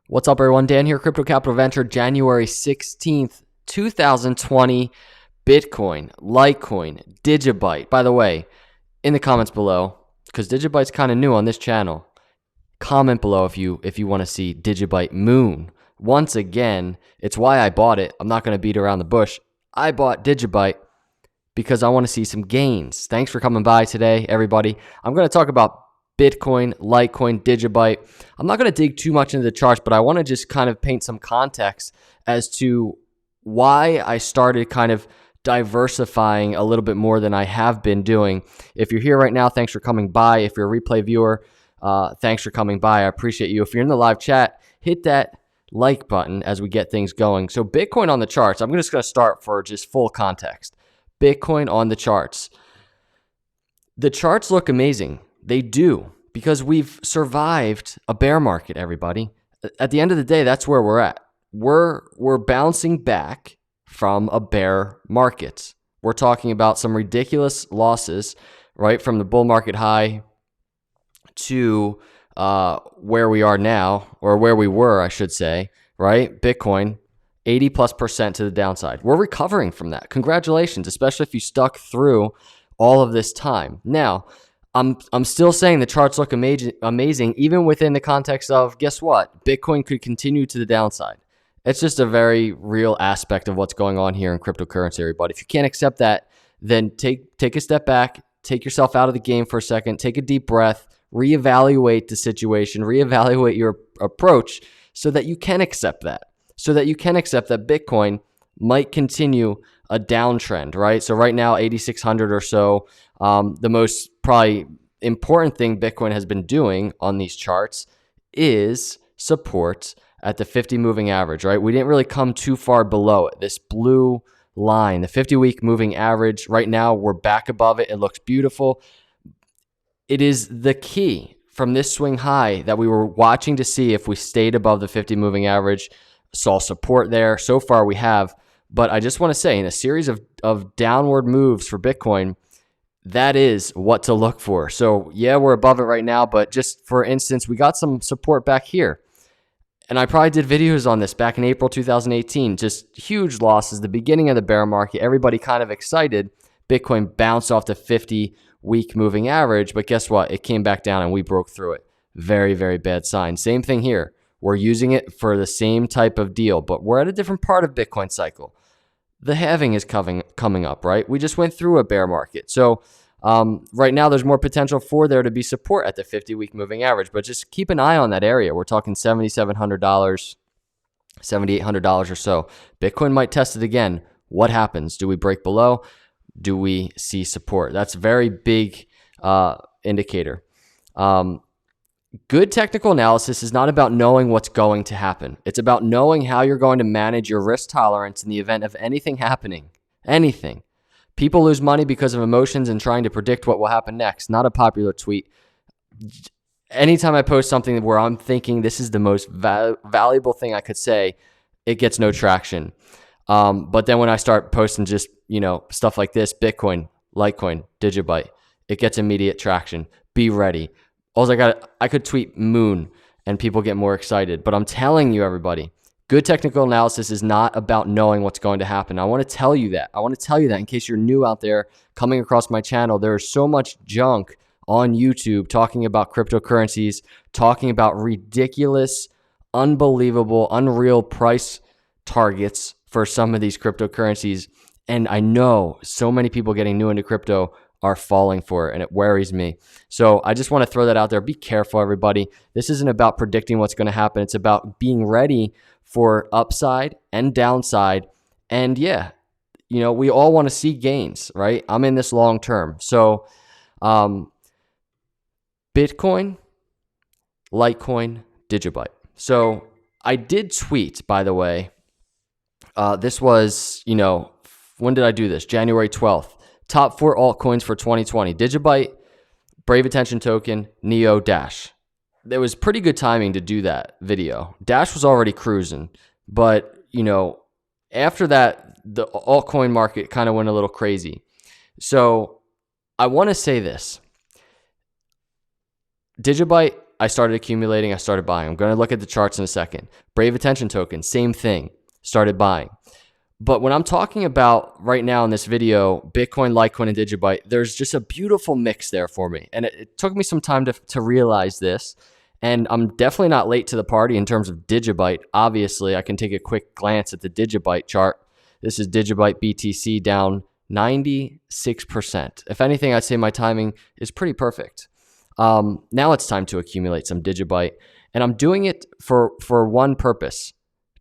What's up, everyone? Dan here, Crypto Capital Venture, January 16th, 2020. Bitcoin, Litecoin, Digibyte. By the way, in the comments below, because Digibyte's kind of new on this channel, comment below if you want to see Digibyte Moon. Once again, it's why I bought it. I'm not going to beat around the bush. I bought Digibyte because I want to see some gains. Thanks for coming by today, everybody. I'm going to talk about Bitcoin, Litecoin, Digibyte. I'm not going to dig too much into the charts, but I want to just kind of paint some context as to why I started kind of diversifying a little bit more than I have been doing. If you're here right now, thanks for coming by. If you're a replay viewer, thanks for coming by. I appreciate you. If you're in the live chat, hit that like button as we get things going. So Bitcoin on the charts, I'm just going to start for just full context. Bitcoin on the charts. The charts look amazing. They do, because we've survived a bear market, everybody. At the end of the day, that's where we're at. We're bouncing back from a bear market. We're talking about some ridiculous losses, right, from the bull market high to where we are now, or where we were, I should say, right? Bitcoin, 80+% to the downside. We're recovering from that. Congratulations, especially if you stuck through all of this time. Now, I'm still saying the charts look amazing, even within the context of, guess what? Bitcoin could continue to the downside. It's just a very real aspect of what's going on here in cryptocurrency, everybody. If you can't accept that, then take a step back, take yourself out of the game for a second, take a deep breath, reevaluate the situation, reevaluate your approach so that you can accept that, Bitcoin might continue a downtrend, right? So right now, 8,600 or so. The most probably important thing Bitcoin has been doing on these charts is support at the 50 moving average, right? We didn't really come too far below it. This blue line, the 50-week moving average, right now we're back above it. It looks beautiful. It is the key from this swing high that we were watching to see if we stayed above the 50 moving average, saw support there. So far we have. But I just want to say, in a series of downward moves for Bitcoin, that is what to look for. So yeah, we're above it right now, but just for instance, we got some support back here. And I probably did videos on this back in April 2018, just huge losses, the beginning of the bear market, everybody kind of excited. Bitcoin bounced off the 50-week moving average, but guess what? It came back down and we broke through it. Very, very bad sign. Same thing here. We're using it for the same type of deal, but we're at a different part of Bitcoin cycle. The halving is coming up, right? We just went through a bear market. So right now there's more potential for there to be support at the 50-week moving average, but just keep an eye on that area. We're talking $7,700, $7,800 or so. Bitcoin might test it again. What happens? Do we break below? Do we see support? That's a very big indicator. Good technical analysis is not about knowing what's going to happen. It's about knowing how you're going to manage your risk tolerance in the event of anything happening. Anything. People lose money because of emotions and trying to predict what will happen next. Not a popular tweet. Anytime I post something where I'm thinking this is the most valuable thing I could say, it gets no traction. But then when I start posting just, stuff like this, Bitcoin, Litecoin, Digibyte, it gets immediate traction. Be ready. I could tweet moon and people get more excited. But I'm telling you, everybody, good technical analysis is not about knowing what's going to happen. I want to tell you that. In case you're new out there coming across my channel. There is so much junk on YouTube talking about cryptocurrencies, talking about ridiculous, unbelievable, unreal price targets for some of these cryptocurrencies. And I know so many people getting new into crypto are falling for it, and it worries me. So I just want to throw that out there. Be careful, everybody. This isn't about predicting what's going to happen. It's about being ready for upside and downside. And yeah, we all want to see gains, right? I'm in this long term. So Bitcoin, Litecoin, Digibyte. So I did tweet, by the way. This was, when did I do this? January 12th. Top 4 altcoins for 2020. Digibyte, Brave Attention Token, Neo, Dash. There was pretty good timing to do that video. Dash was already cruising. But, after that, the altcoin market kind of went a little crazy. So I want to say this. Digibyte I started accumulating, I started buying. I'm going to look at the charts in a second. Brave Attention Token, same thing, started buying. But when I'm talking about right now in this video, Bitcoin, Litecoin, and Digibyte, there's just a beautiful mix there for me. And it took me some time to realize this. And I'm definitely not late to the party in terms of Digibyte. Obviously, I can take a quick glance at the Digibyte chart. This is Digibyte BTC down 96%. If anything, I'd say my timing is pretty perfect. Now it's time to accumulate some Digibyte. And I'm doing it for one purpose,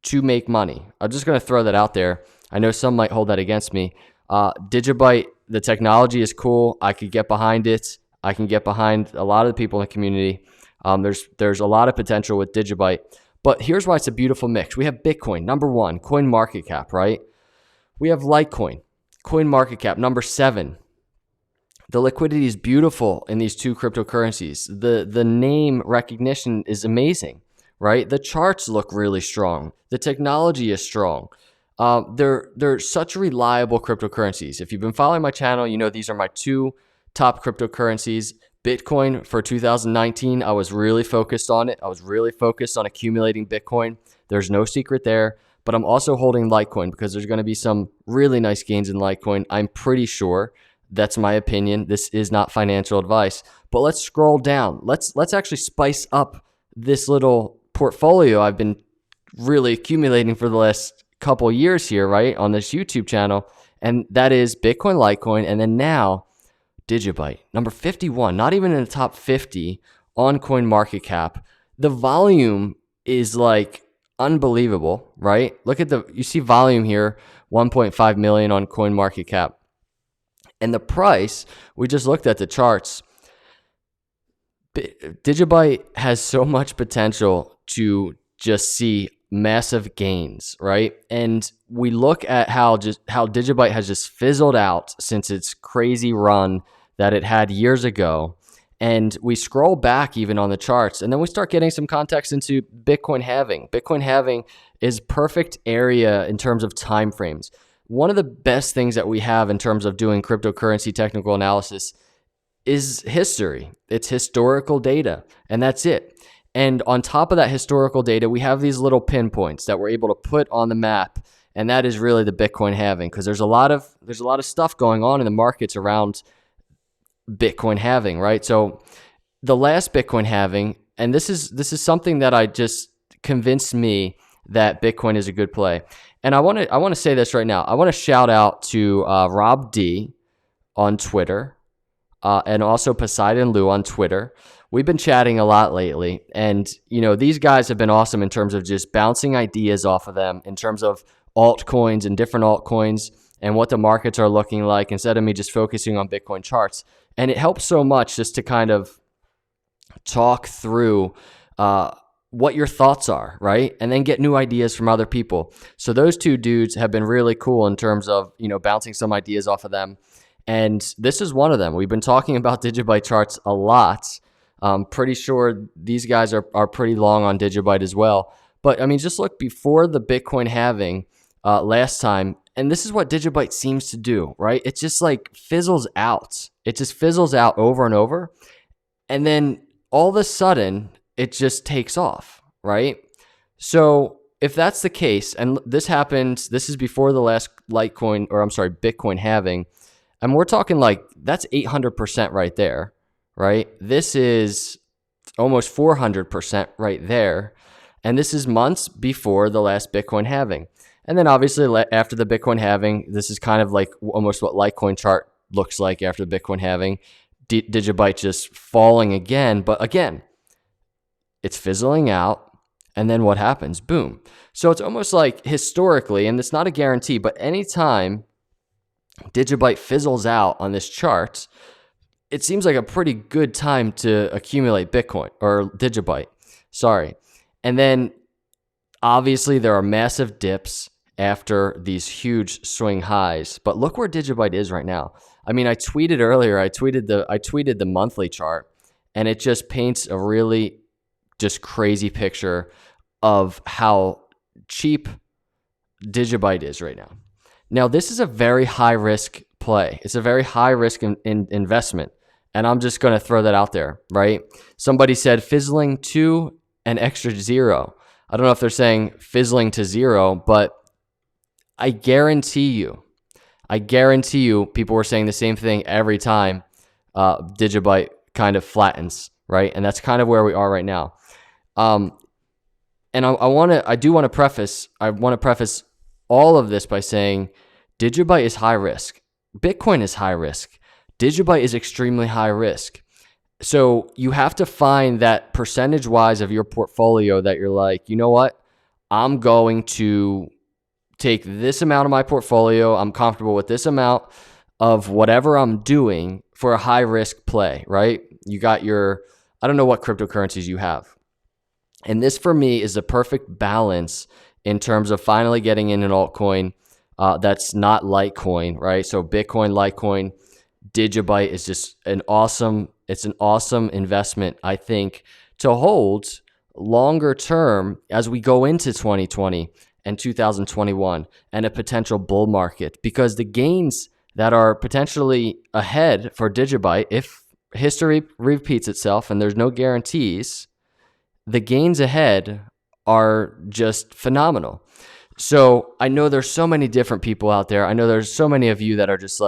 to make money. I'm just going to throw that out there. I know some might hold that against me. Digibyte, the technology is cool. I could get behind it. I can get behind a lot of the people in the community. There's a lot of potential with Digibyte. But here's why it's a beautiful mix. We have Bitcoin, number 1, coin market cap, right? We have Litecoin, coin market cap, number 7. The liquidity is beautiful in these two cryptocurrencies. The name recognition is amazing, right? The charts look really strong. The technology is strong. They're such reliable cryptocurrencies. If you've been following my channel, you know these are my 2 top cryptocurrencies. Bitcoin for 2019, I was really focused on it. I was really focused on accumulating Bitcoin. There's no secret there. But I'm also holding Litecoin because there's going to be some really nice gains in Litecoin. I'm pretty sure. That's my opinion. This is not financial advice. But let's scroll down. Let's actually spice up this little portfolio I've been really accumulating for the last couple years here, right, on this YouTube channel. And that is Bitcoin, Litecoin, and then now Digibyte, number 51, not even in the top 50 on CoinMarketCap. The volume is like unbelievable, right? Look at you see volume here, 1.5 million on CoinMarketCap. And the price, we just looked at the charts. Digibyte has so much potential to just see massive gains, right? And we look at how Digibyte has just fizzled out since its crazy run that it had years ago. And we scroll back even on the charts, and then we start getting some context into Bitcoin halving. Bitcoin halving is perfect area in terms of time frames. One of the best things that we have in terms of doing cryptocurrency technical analysis is history. It's historical data, and that's it. And on top of that historical data, we have these little pinpoints that we're able to put on the map, and that is really the Bitcoin halving, because there's a lot of stuff going on in the markets around Bitcoin halving, right? So the last Bitcoin halving, and this is something that I just convinced me that Bitcoin is a good play. And I want to say this right now. I want to shout out to Rob D on Twitter and also Poseidon Lou on Twitter. We've been chatting a lot lately, and these guys have been awesome in terms of just bouncing ideas off of them in terms of altcoins and different altcoins and what the markets are looking like instead of me just focusing on Bitcoin charts. And it helps so much just to kind of talk through what your thoughts are, right? And then get new ideas from other people. So those two dudes have been really cool in terms of, bouncing some ideas off of them. And this is one of them. We've been talking about Digibyte charts a lot. I'm pretty sure these guys are pretty long on Digibyte as well. But I mean, just look before the Bitcoin halving last time, and this is what Digibyte seems to do, right? It just like fizzles out. It just fizzles out over and over. And then all of a sudden, it just takes off, right? So if that's the case, and this is before the last Bitcoin halving, and we're talking like that's 800% right there, right? This is almost 400% right there. And this is months before the last Bitcoin halving. And then obviously after the Bitcoin halving, this is kind of like almost what Litecoin chart looks like after the Bitcoin halving. Digibyte just falling again. But again, it's fizzling out. And then what happens? Boom. So it's almost like historically, and it's not a guarantee, but anytime Digibyte fizzles out on this chart, it seems like a pretty good time to accumulate Bitcoin or Digibyte. Sorry. And then obviously there are massive dips after these huge swing highs. But look where Digibyte is right now. I mean, I tweeted earlier, I tweeted the monthly chart, and it just paints a really just crazy picture of how cheap Digibyte is right now. Now, this is a very high risk play. It's a very high risk investment. And I'm just going to throw that out there, right? Somebody said fizzling to an extra zero. I don't know if they're saying fizzling to zero, but I guarantee you, people were saying the same thing every time Digibyte kind of flattens, right? And that's kind of where we are right now. And I want to preface all of this by saying Digibyte is high risk. Bitcoin is high risk. Digibyte is extremely high risk. So you have to find that percentage wise of your portfolio that you're like, you know what? I'm going to take this amount of my portfolio. I'm comfortable with this amount of whatever I'm doing for a high risk play, right? You got I don't know what cryptocurrencies you have. And this for me is the perfect balance in terms of finally getting in an altcoin that's not Litecoin, right? So Bitcoin, Litecoin, Digibyte is just an awesome investment, I think, to hold longer term as we go into 2020 and 2021 and a potential bull market, because the gains that are potentially ahead for Digibyte, if history repeats itself and there's no guarantees, the gains ahead are just phenomenal. So I know there's so many different people out there. I know there's so many of you that are just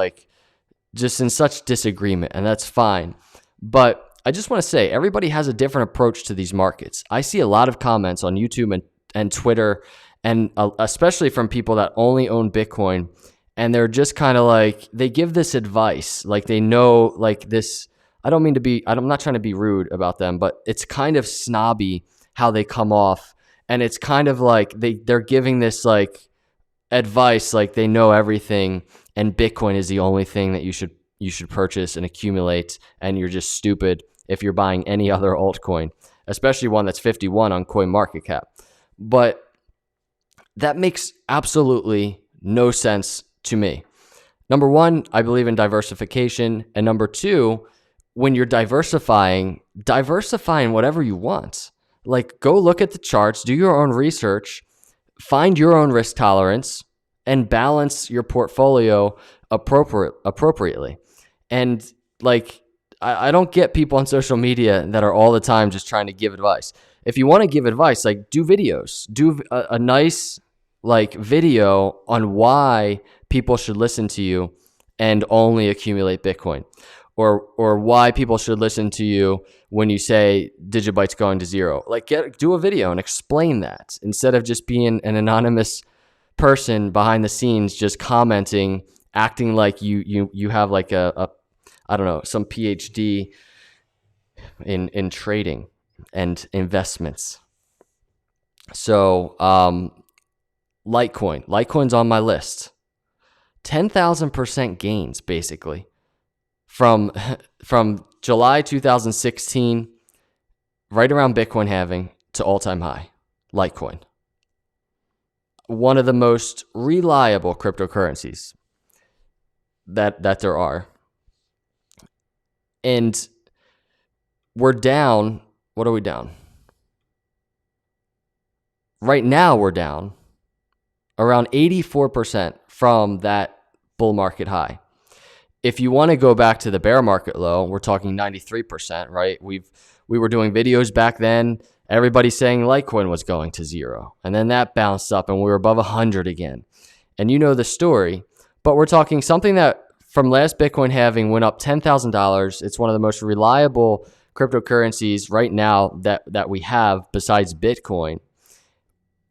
in such disagreement, and that's fine. But I just want to say, everybody has a different approach to these markets. I see a lot of comments on YouTube and Twitter, and especially from people that only own Bitcoin, and they're just kind of like, they give this advice, like they know, like this, I'm not trying to be rude about them, but it's kind of snobby how they come off. And it's kind of like they're giving this like advice, like they know everything, and Bitcoin is the only thing that you should purchase and accumulate, and you're just stupid if you're buying any other altcoin, especially one that's 51 on CoinMarketCap. But that makes absolutely no sense to me. Number one, I believe in diversification. And number two, when you're diversifying whatever you want. Like, go look at the charts, do your own research, find your own risk tolerance, and balance your portfolio appropriately. And like, I don't get people on social media that are all the time just trying to give advice. If you want to give advice, like, do videos, do a nice like video on why people should listen to you and only accumulate Bitcoin, or why people should listen to you when you say Digibyte's going to zero. Like, do a video and explain that, instead of just being an anonymous person behind the scenes just commenting, acting like you have like a I don't know, some PhD in trading and investments. So Litecoin's on my list. 10,000% gains basically from July 2016, right around Bitcoin halving, to all-time high. Litecoin, one of the most reliable cryptocurrencies that there are. And we're down. What are we down? Right now we're down around 84% from that bull market high. If you want to go back to the bear market low, we're talking 93%, right? We were doing videos back then, everybody saying Litecoin was going to zero. And then that bounced up and we were above 100 again. And you know the story, but we're talking something that from last Bitcoin halving went up $10,000. It's one of the most reliable cryptocurrencies right now that we have besides Bitcoin.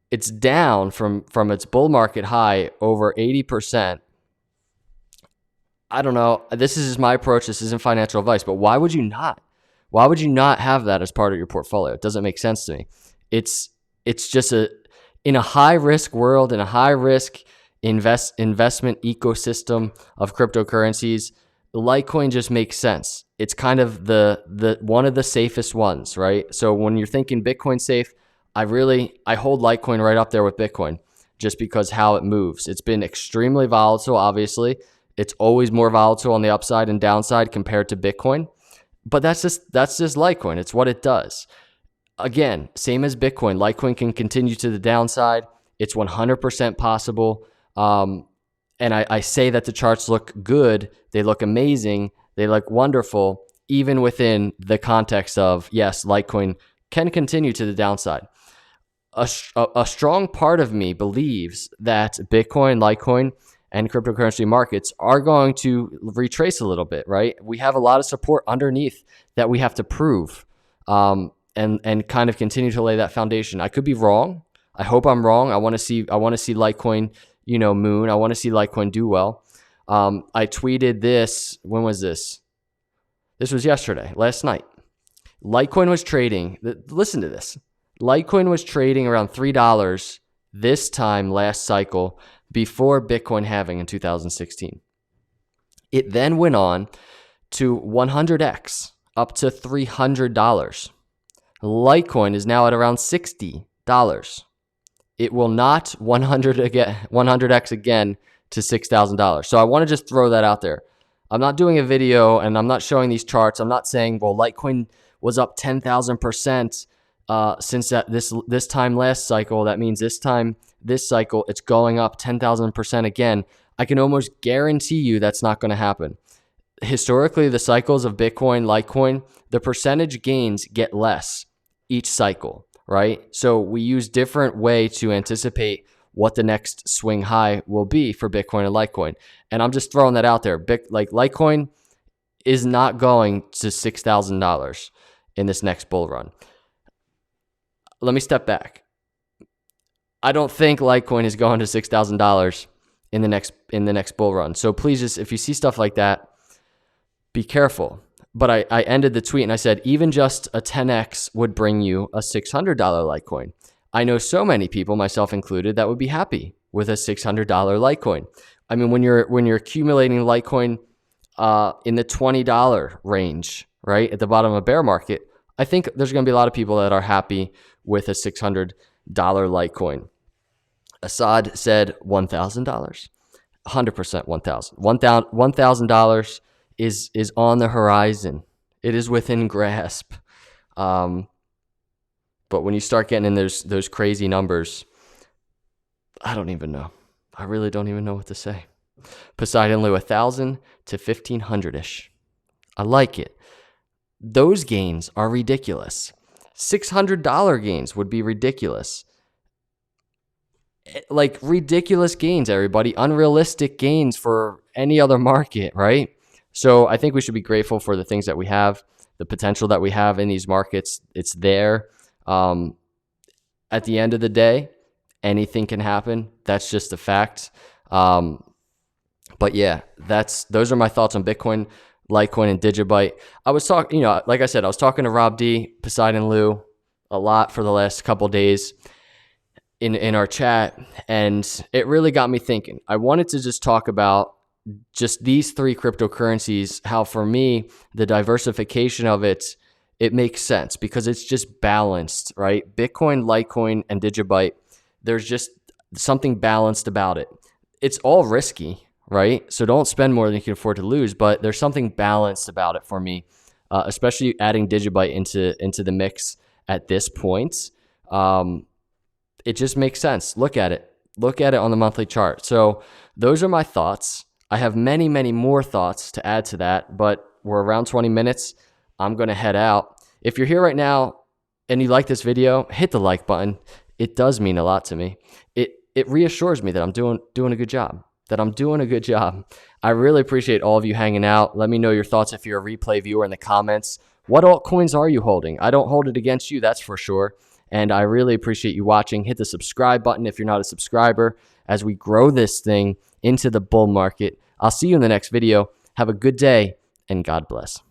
It's down from its bull market high over 80%. I don't know. This is just my approach. This isn't financial advice, but why would you not? Why would you not have that as part of your portfolio? It doesn't make sense to me. It's just in a high risk world, in a high risk investment ecosystem of cryptocurrencies, Litecoin just makes sense. It's kind of the one of the safest ones, right? So when you're thinking Bitcoin safe, I hold Litecoin right up there with Bitcoin, just because how it moves. It's been extremely volatile, obviously. It's always more volatile on the upside and downside compared to Bitcoin. But that's just Litecoin. It's what it does. Again, same as Bitcoin. Litecoin can continue to the downside. It's 100% possible. And I say that the charts look good. They look amazing. They look wonderful, even within the context of, yes, Litecoin can continue to the downside. A strong part of me believes that Bitcoin, Litecoin, and cryptocurrency markets are going to retrace a little bit, right? We have a lot of support underneath that we have to prove, and kind of continue to lay that foundation. I could be wrong. I hope I'm wrong. I want to see Litecoin, moon. I want to see Litecoin do well. I tweeted this. When was this? This was yesterday, last night. Litecoin was trading. Listen to this. Litecoin was trading around $3 this time last cycle before Bitcoin halving in 2016. It then went on to 100x, up to $300. Litecoin is now at around $60. It will not 100x again to $6,000. So I want to just throw that out there. I'm not doing a video and I'm not showing these charts. I'm not saying, well, Litecoin was up 10,000% since this time last cycle. That means this cycle, it's going up 10,000% again. I can almost guarantee you that's not going to happen. Historically, the cycles of Bitcoin, Litecoin, the percentage gains get less each cycle, right? So we use different way to anticipate what the next swing high will be for Bitcoin and Litecoin. And I'm just throwing that out there. Litecoin is not going to $6,000 in this next bull run. Let me step back. I don't think Litecoin is going to $6,000 in the next bull run. So please, just if you see stuff like that, be careful. But I ended the tweet and I said, even just a 10x would bring you a $600 Litecoin. I know so many people, myself included, that would be happy with a $600 Litecoin. I mean, when you're accumulating Litecoin in the $20 range, right, at the bottom of a bear market, I think there's going to be a lot of people that are happy with a $600 Litecoin. Assad said $1,000, 100% $1,000. $1,000 is on the horizon. It is within grasp. But when you start getting in those crazy numbers, I don't even know. I really don't even know what to say. Poseidon Lou, 1,000 to 1,500-ish. I like it. Those gains are ridiculous. $600 gains would be ridiculous. Like ridiculous gains, everybody. Unrealistic gains for any other market, right? So I think we should be grateful for the things that we have, the potential that we have in these markets. It's there. At the end of the day, anything can happen. That's just a fact. But yeah, those are my thoughts on Bitcoin, Litecoin, and Digibyte. I was talking, like I said, I was talking to Rob D, Poseidon Lou a lot for the last couple days in our chat, and it really got me thinking. I wanted to just talk about just these three cryptocurrencies, how for me, the diversification of it makes sense because it's just balanced, right? Bitcoin, Litecoin, and Digibyte, there's just something balanced about it. It's all risky, right? So don't spend more than you can afford to lose, but there's something balanced about it for me, especially adding Digibyte into the mix at this point. It just makes sense. Look at it on the monthly chart. So those are my thoughts. I have many, many more thoughts to add to that, but we're around 20 minutes. I'm going to head out. If you're here right now and you like this video, hit the like button. It does mean a lot to me. It reassures me that I'm doing a good job, I really appreciate all of you hanging out. Let me know your thoughts if you're a replay viewer in the comments. What altcoins are you holding? I don't hold it against you, that's for sure. And I really appreciate you watching. Hit the subscribe button if you're not a subscriber as we grow this thing into the bull market. I'll see you in the next video. Have a good day and God bless.